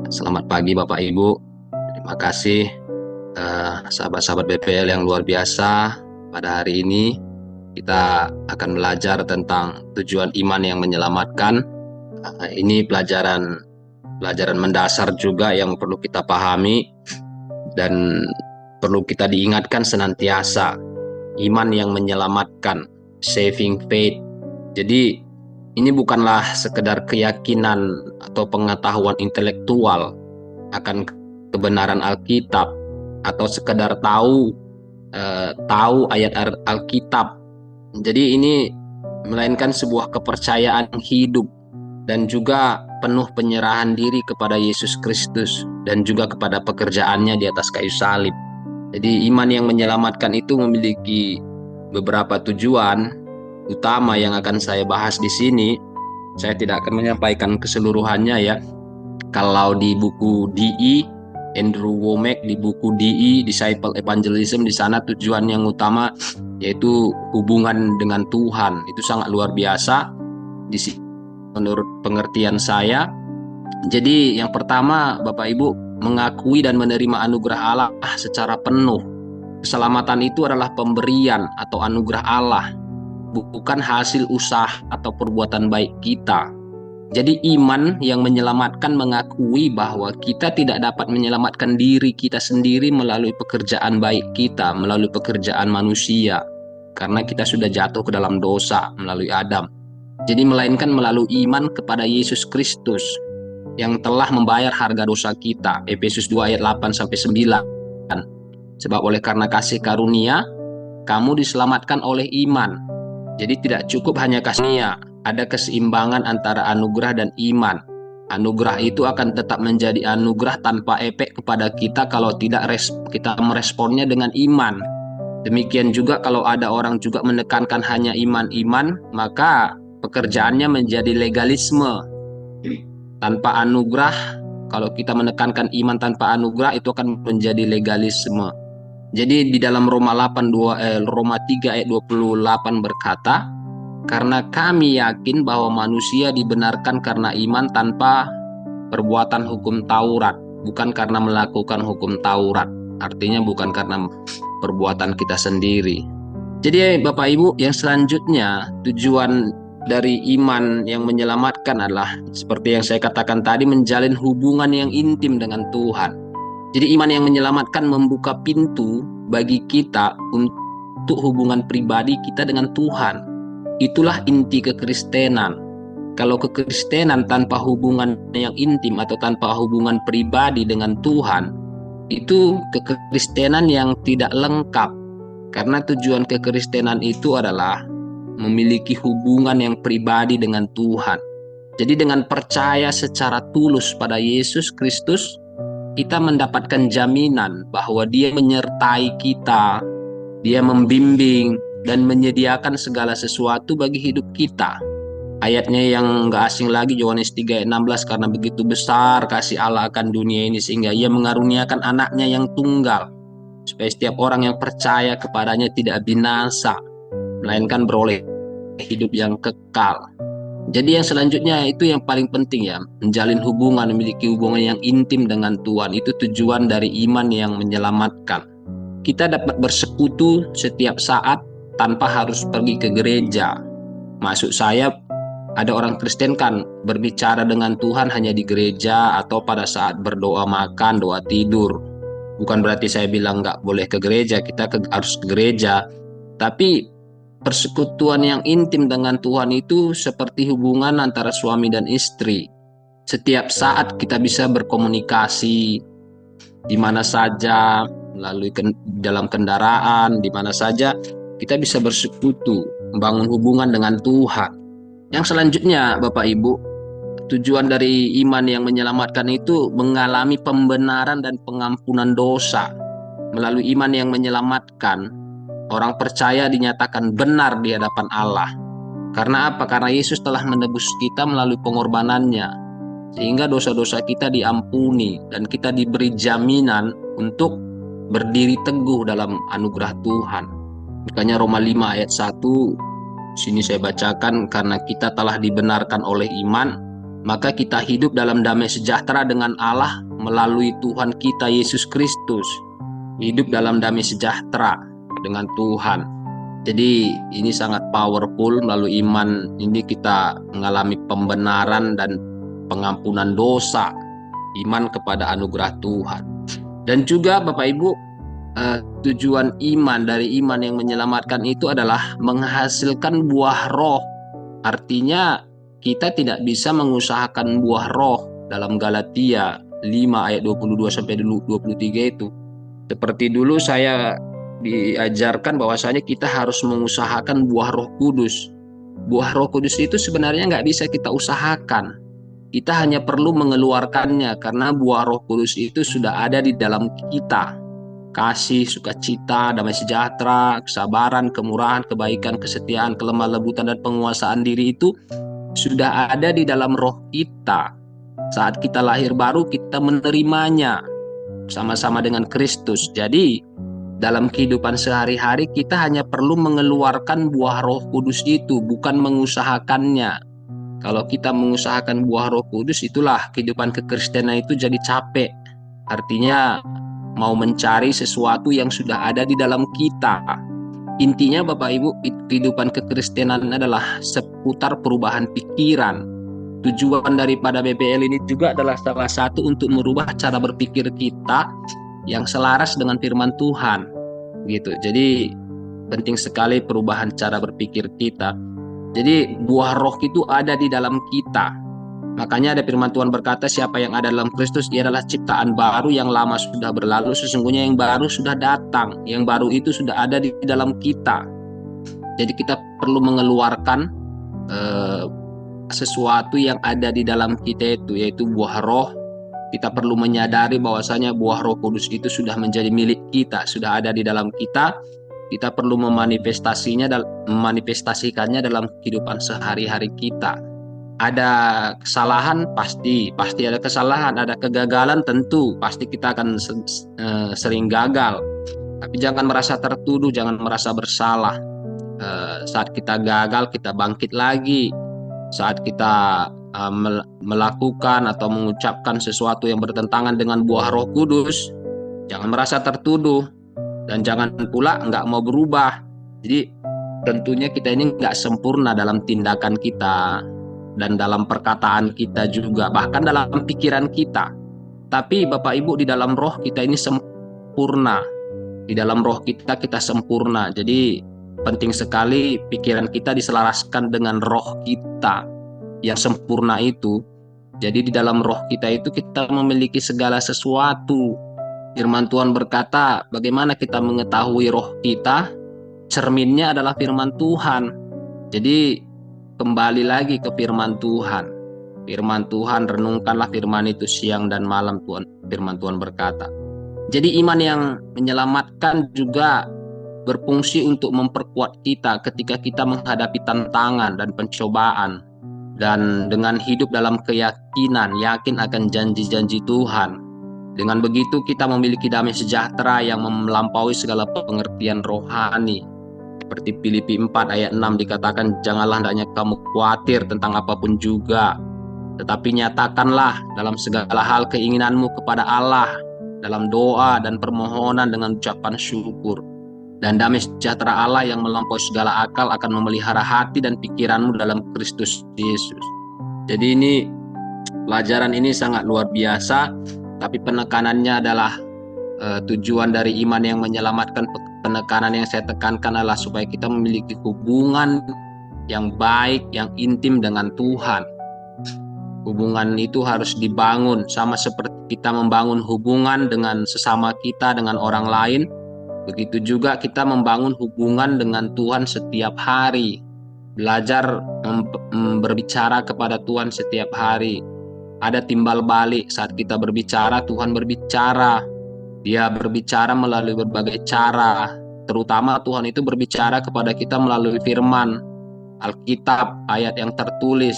Selamat pagi Bapak Ibu. Terima kasih sahabat-sahabat BPL yang luar biasa. Pada hari ini kita akan belajar tentang tujuan iman yang menyelamatkan. Ini pelajaran mendasar juga yang perlu kita pahami dan perlu kita diingatkan senantiasa. Iman yang menyelamatkan, saving faith. Jadi ini bukanlah sekedar keyakinan atau pengetahuan intelektual akan kebenaran Alkitab atau sekedar tahu ayat Alkitab. Jadi ini melainkan sebuah kepercayaan hidup dan juga penuh penyerahan diri kepada Yesus Kristus dan juga kepada pekerjaannya di atas kayu salib. Jadi iman yang menyelamatkan itu memiliki beberapa tujuan utama yang akan saya bahas di sini. Saya tidak akan menyampaikan keseluruhannya ya. Kalau di buku DE, Andrew Wommack di buku DE, Disciple Evangelism, di sana tujuan yang utama yaitu hubungan dengan Tuhan. Itu sangat luar biasa di sini menurut pengertian saya. Jadi yang pertama Bapak Ibu, mengakui dan menerima anugerah Allah secara penuh. Keselamatan itu adalah pemberian atau anugerah Allah, bukan hasil usaha atau perbuatan baik kita. Jadi iman yang menyelamatkan mengakui bahwa kita tidak dapat menyelamatkan diri kita sendiri melalui pekerjaan baik kita, melalui pekerjaan manusia, karena kita sudah jatuh ke dalam dosa melalui Adam. Jadi melainkan melalui iman kepada Yesus Kristus yang telah membayar harga dosa kita. Efesus 2 ayat 8-9. Sebab oleh karena kasih karunia, kamu diselamatkan oleh iman. Jadi tidak cukup hanya karunia, ada keseimbangan antara anugerah dan iman. Anugerah itu akan tetap menjadi anugerah tanpa efek kepada kita kalau tidak kita meresponnya dengan iman. Demikian juga kalau ada orang juga menekankan hanya iman-iman, maka pekerjaannya menjadi legalisme. Tanpa anugerah, kalau kita menekankan iman tanpa anugerah, itu akan menjadi legalisme. Jadi di dalam Roma 3 ayat 28 berkata, karena kami yakin bahwa manusia dibenarkan karena iman tanpa perbuatan hukum Taurat, bukan karena melakukan hukum Taurat. Artinya bukan karena perbuatan kita sendiri. Jadi Bapak Ibu, yang selanjutnya tujuan dari iman yang menyelamatkan adalah seperti yang saya katakan tadi, menjalin hubungan yang intim dengan Tuhan. Jadi iman yang menyelamatkan membuka pintu bagi kita untuk hubungan pribadi kita dengan Tuhan. Itulah inti kekristenan. Kalau kekristenan tanpa hubungan yang intim atau tanpa hubungan pribadi dengan Tuhan, itu kekristenan yang tidak lengkap. Karena tujuan kekristenan itu adalah memiliki hubungan yang pribadi dengan Tuhan. Jadi dengan percaya secara tulus pada Yesus Kristus, kita mendapatkan jaminan bahwa Dia menyertai kita, Dia membimbing dan menyediakan segala sesuatu bagi hidup kita. Ayatnya yang gak asing lagi, Yohanes 3 ayat 16, karena begitu besar kasih Allah akan dunia ini sehingga Ia mengaruniakan anaknya yang tunggal, supaya setiap orang yang percaya kepadanya tidak binasa, melainkan beroleh hidup yang kekal. Jadi yang selanjutnya itu yang paling penting ya, menjalin hubungan, memiliki hubungan yang intim dengan Tuhan. Itu tujuan dari iman yang menyelamatkan. Kita dapat bersekutu setiap saat tanpa harus pergi ke gereja. Maksud saya, ada orang Kristen kan berbicara dengan Tuhan hanya di gereja atau pada saat berdoa makan, doa tidur. Bukan berarti saya bilang nggak boleh ke gereja, kita harus ke gereja. Tapi persekutuan yang intim dengan Tuhan itu seperti hubungan antara suami dan istri. Setiap saat kita bisa berkomunikasi di mana saja, melalui dalam kendaraan, di mana saja kita bisa bersekutu, membangun hubungan dengan Tuhan. Yang selanjutnya Bapak Ibu, tujuan dari iman yang menyelamatkan itu mengalami pembenaran dan pengampunan dosa. Melalui iman yang menyelamatkan, orang percaya dinyatakan benar di hadapan Allah. Karena apa? Karena Yesus telah menebus kita melalui pengorbanannya, sehingga dosa-dosa kita diampuni dan kita diberi jaminan untuk berdiri teguh dalam anugerah Tuhan. Makanya Roma 5 ayat 1 sini saya bacakan, karena kita telah dibenarkan oleh iman, maka kita hidup dalam damai sejahtera dengan Allah melalui Tuhan kita Yesus Kristus. Hidup dalam damai sejahtera dengan Tuhan. Jadi ini sangat powerful. Melalui iman ini kita mengalami pembenaran dan pengampunan dosa, iman kepada anugerah Tuhan. Dan juga Bapak Ibu, tujuan iman dari iman yang menyelamatkan itu adalah menghasilkan buah roh. Artinya kita tidak bisa mengusahakan buah roh dalam Galatia 5 ayat 22-23 itu. Seperti dulu saya diajarkan bahwasanya kita harus mengusahakan buah Roh Kudus. Buah Roh Kudus itu sebenarnya nggak bisa kita usahakan. Kita hanya perlu mengeluarkannya karena buah Roh Kudus itu sudah ada di dalam kita. Kasih, sukacita, damai sejahtera, kesabaran, kemurahan, kebaikan, kesetiaan, kelemah lembutan, dan penguasaan diri itu sudah ada di dalam roh kita. Saat kita lahir baru, kita menerimanya sama-sama dengan Kristus. Jadi dalam kehidupan sehari-hari kita hanya perlu mengeluarkan buah Roh Kudus itu, bukan mengusahakannya. Kalau kita mengusahakan buah Roh Kudus, itulah kehidupan kekristenan itu jadi capek. Artinya mau mencari sesuatu yang sudah ada di dalam kita. Intinya Bapak Ibu, kehidupan kekristenan adalah seputar perubahan pikiran. Tujuan daripada BPL ini juga adalah salah satu untuk merubah cara berpikir kita yang selaras dengan firman Tuhan, gitu. Jadi penting sekali perubahan cara berpikir kita. Jadi buah roh itu ada di dalam kita. Makanya ada firman Tuhan berkata, siapa yang ada dalam Kristus, ia adalah ciptaan baru, yang lama sudah berlalu, sesungguhnya yang baru sudah datang. Yang baru itu sudah ada di dalam kita. Jadi kita perlu mengeluarkan sesuatu yang ada di dalam kita itu, yaitu buah roh. Kita perlu menyadari bahwasanya buah Roh Kudus itu sudah menjadi milik kita, sudah ada di dalam kita. Kita perlu memanifestasikannya dalam kehidupan sehari-hari kita. Ada kesalahan, pasti ada kesalahan. Ada kegagalan, tentu pasti kita akan sering gagal. Tapi jangan merasa tertuduh, jangan merasa bersalah. Saat kita gagal, kita bangkit lagi. Saat kita melakukan atau mengucapkan sesuatu yang bertentangan dengan buah Roh Kudus, jangan merasa tertuduh dan jangan pula nggak mau berubah. Jadi tentunya kita ini nggak sempurna dalam tindakan kita dan dalam perkataan kita juga, bahkan dalam pikiran kita. Tapi Bapak Ibu, di dalam roh kita ini sempurna. Di dalam roh kita sempurna. Jadi penting sekali pikiran kita diselaraskan dengan roh kita yang sempurna itu. Jadi di dalam roh kita itu kita memiliki segala sesuatu. Firman Tuhan berkata, bagaimana kita mengetahui roh kita? Cerminnya adalah firman Tuhan. Jadi kembali lagi ke firman Tuhan. Firman Tuhan, renungkanlah firman itu siang dan malam, firman Tuhan berkata. Jadi iman yang menyelamatkan juga berfungsi untuk memperkuat kita ketika kita menghadapi tantangan dan pencobaan. Dan dengan hidup dalam keyakinan, yakin akan janji-janji Tuhan. Dengan begitu kita memiliki damai sejahtera yang melampaui segala pengertian rohani. Seperti Filipi 4 ayat 6 dikatakan, janganlah hendaknya kamu khawatir tentang apapun juga, tetapi nyatakanlah dalam segala hal keinginanmu kepada Allah, dalam doa dan permohonan dengan ucapan syukur. Dan damai sejahtera Allah yang melampaui segala akal akan memelihara hati dan pikiranmu dalam Kristus Yesus. Jadi ini pelajaran ini sangat luar biasa, tapi penekanannya adalah tujuan dari iman yang menyelamatkan. Penekanan yang saya tekankan adalah supaya kita memiliki hubungan yang baik, yang intim dengan Tuhan. Hubungan itu harus dibangun, sama seperti kita membangun hubungan dengan sesama kita, dengan orang lain. Begitu juga kita membangun hubungan dengan Tuhan setiap hari. Belajar berbicara kepada Tuhan setiap hari. Ada timbal balik saat kita berbicara, Tuhan berbicara. Dia berbicara melalui berbagai cara. Terutama Tuhan itu berbicara kepada kita melalui firman, Alkitab, ayat yang tertulis.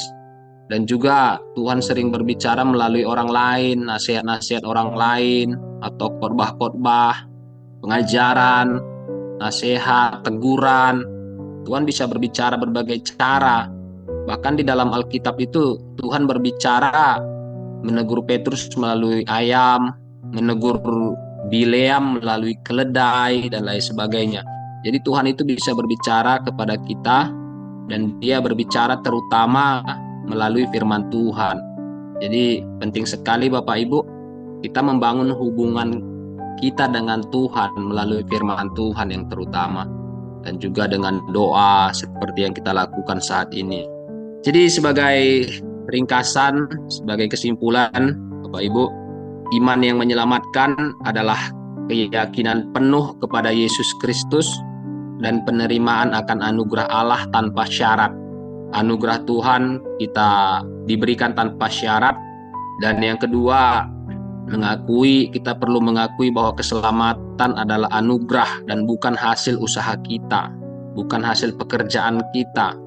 Dan juga Tuhan sering berbicara melalui orang lain, nasihat-nasihat orang lain, atau khotbah-khotbah, pengajaran, nasihat, teguran. Tuhan bisa berbicara berbagai cara. Bahkan di dalam Alkitab itu Tuhan berbicara, menegur Petrus melalui ayam, menegur Bileam melalui keledai, dan lain sebagainya. Jadi Tuhan itu bisa berbicara kepada kita, dan dia berbicara terutama melalui firman Tuhan. Jadi penting sekali Bapak Ibu, kita membangun hubungan kita dengan Tuhan melalui firman Tuhan yang terutama, dan juga dengan doa seperti yang kita lakukan saat ini. Jadi sebagai ringkasan, sebagai kesimpulan Bapak Ibu, iman yang menyelamatkan adalah keyakinan penuh kepada Yesus Kristus dan penerimaan akan anugerah Allah tanpa syarat. Anugerah Tuhan kita diberikan tanpa syarat. Dan yang kedua, kita perlu mengakui bahwa keselamatan adalah anugerah dan bukan hasil usaha kita, bukan hasil pekerjaan kita.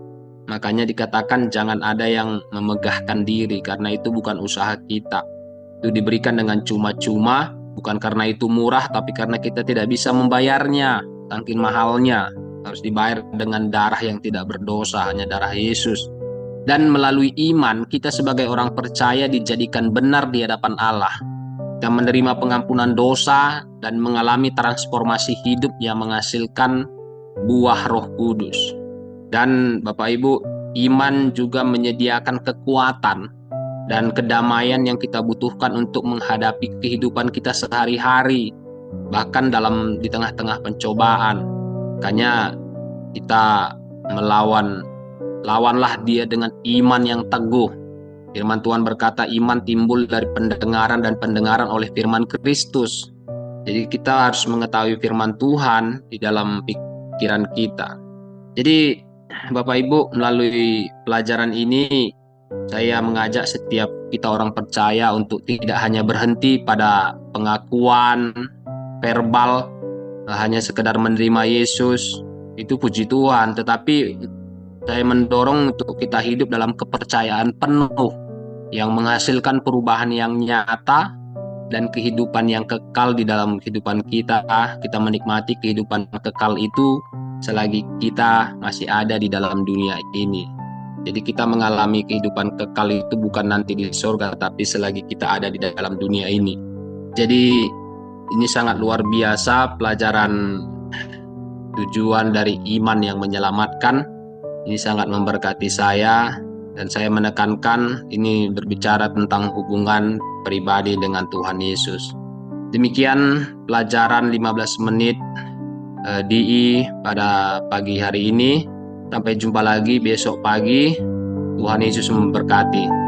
Makanya dikatakan jangan ada yang memegahkan diri, karena itu bukan usaha kita. Itu diberikan dengan cuma-cuma, bukan karena itu murah, tapi karena kita tidak bisa membayarnya, saking mahalnya. Harus dibayar dengan darah yang tidak berdosa, hanya darah Yesus. Dan melalui iman, kita sebagai orang percaya dijadikan benar di hadapan Allah. Kita menerima pengampunan dosa dan mengalami transformasi hidup yang menghasilkan buah Roh Kudus. Dan Bapak Ibu, iman juga menyediakan kekuatan dan kedamaian yang kita butuhkan untuk menghadapi kehidupan kita sehari-hari, bahkan di tengah-tengah pencobaan. Makanya kita lawanlah dia dengan iman yang teguh. Firman Tuhan berkata iman timbul dari pendengaran, dan pendengaran oleh firman Kristus. Jadi kita harus mengetahui firman Tuhan di dalam pikiran kita. Jadi Bapak Ibu, melalui pelajaran ini saya mengajak setiap kita orang percaya untuk tidak hanya berhenti pada pengakuan verbal, hanya sekedar menerima Yesus, itu puji Tuhan, tetapi saya mendorong untuk kita hidup dalam kepercayaan penuh yang menghasilkan perubahan yang nyata dan kehidupan yang kekal di dalam kehidupan kita. Kita menikmati kehidupan kekal itu selagi kita masih ada di dalam dunia ini. Jadi kita mengalami kehidupan kekal itu bukan nanti di surga, tapi selagi kita ada di dalam dunia ini. Jadi ini sangat luar biasa pelajaran tujuan dari iman yang menyelamatkan. Ini sangat memberkati saya, dan saya menekankan ini berbicara tentang hubungan pribadi dengan Tuhan Yesus. Demikian pelajaran 15 menit DI pada pagi hari ini. Sampai jumpa lagi besok pagi. Tuhan Yesus memberkati.